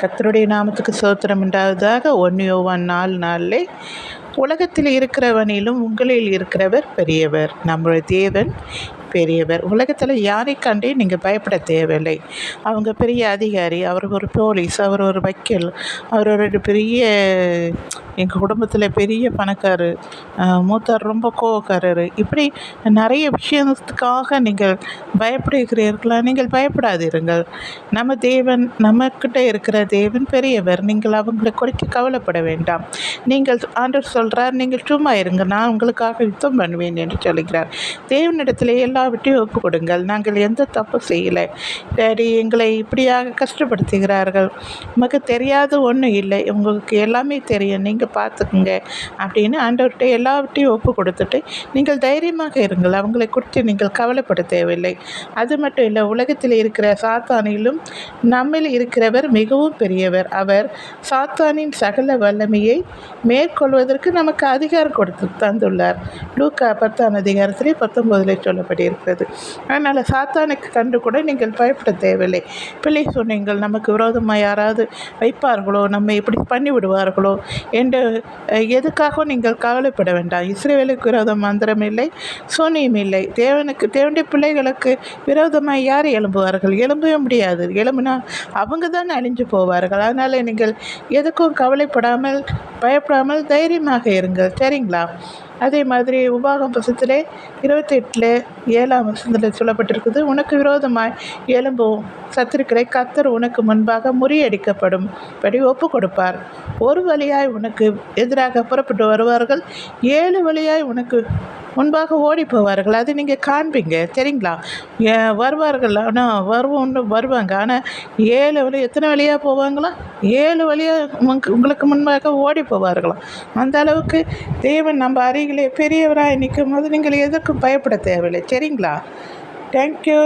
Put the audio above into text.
கர்த்தருடைய நாமத்துக்கு ஸ்தோத்திரம் உண்டாவதாக. 1 யோவான் 4:4 உலகத்தில் இருக்கிறவனிலும் உங்களில் இருக்கிறவர் பெரியவர். நம்முடைய தேவன் பெரியவர். உலகத்தில் யாரை கண்டே நீங்கள் பயப்பட தேவையில்லை. அவங்க பெரிய அதிகாரி, அவர் ஒரு போலீஸ், அவர் ஒரு வக்கீல், அவர் ஒரு பெரிய எங்கள் குடும்பத்தில் பெரிய பணக்காரர், மூத்தார் ரொம்ப கோவக்காரர், இப்படி நிறைய விஷயத்துக்காக நீங்கள் பயப்படுகிறீர்களா? நீங்கள் பயப்படாதீர்கள். நம்ம தேவன், நம்மக்கிட்ட இருக்கிற தேவன் பெரியவர். நீங்கள் அவங்களை குறித்து கவலைப்பட வேண்டாம். நீங்கள் ஆண்டவர் சொல்கிறார், நீங்கள் சும்மா இருங்க, நான் உங்களுக்காக யுத்தம் பண்ணுவேன் என்று சொல்கிறார். தேவனிடத்தில் எல்லாவற்றையும் ஒப்பு கொடுங்கள். நாங்கள் எந்த தப்பு செய்யலை டேடி, எங்களை இப்படியாக கஷ்டப்படுத்துகிறார்கள், நமக்கு தெரியாத ஒன்றும் இல்லை, உங்களுக்கு எல்லாமே தெரியும், நீங்கள் பார்த்துக்குங்க அப்படின்னு ஆண்டவர்கிட்ட எல்லாவற்றையும் ஒப்பு கொடுத்துட்டு நீங்கள் தைரியமாக இருங்கள். அவங்களை குறித்து நீங்கள் கவலைப்பட தேவையில்லை. அது மட்டும் இல்லை, உலகத்தில் இருக்கிற சாத்தானிலும் நம்மில் இருக்கிறவர் மிகவும் பெரியவர். அவர் சாத்தானின் சகல வல்லமையை மேற்கொள்வதற்கு நமக்கு அதிகாரம் கொடுத்து தந்துள்ளார். லூக்கா 10:19 சொல்லப்பட்டிருக்கிறது. அதனால் சாத்தானுக்கு கண்டு கூட நீங்கள் பயப்பட தேவையில்லை. பிள்ளை சொன்னீங்கள், நமக்கு விரோதமாக யாராவது வைப்பார்களோ, நம்ம இப்படி பண்ணி விடுவார்களோ என்று எதுக்காகவும் நீங்கள் கவலைப்பட வேண்டாம். இஸ்ரவேலுக்கு விரோதம் மந்திரம் இல்லை, சூனியம் இல்லை. தேவனுடைய பிள்ளைகளுக்கு விரோதமாக யார் எழும்புவார்கள்? எழும்பவே முடியாது. எழும்பினா அவங்க தான் அழிஞ்சு போவார்கள். அதனால் நீங்கள் எதுக்கும் கவலைப்படாமல் பயப்படாமல் தைரியமாக இருங்கள். சரிங்களா? அதே மாதிரி உபாகம் புத்தகத்திலே 28:7 சொல்லப்பட்டிருக்குது, உனக்கு விரோதமாய் எழும்பும் சத்துருக்களை கர்த்தர் உனக்கு முன்பாக முறியடிக்கப்படும் படி ஒப்பு கொடுப்பார். ஒரு வழியாய் உனக்கு எதிராக புறப்பட்டு வருவார்கள், 7 வழியாய் உனக்கு முன்பாக ஓடி போவார்கள். அது நீங்கள் காண்பீங்க. சரிங்களா? வருவார்கள், ஆனால் வருவாங்க, ஆனால் 7 வழி, எத்தனை வழியாக போவாங்களாம்? 7 வழியாக உங்களுக்கு முன்பாக ஓடி போவார்களாம். அந்த அளவுக்கு தேவன் நம்ம அருகிலே பெரியவராக நிற்கும் போது நீங்கள் எதற்கும் பயப்பட தேவையில்லை. சரிங்களா? தேங்க்யூ.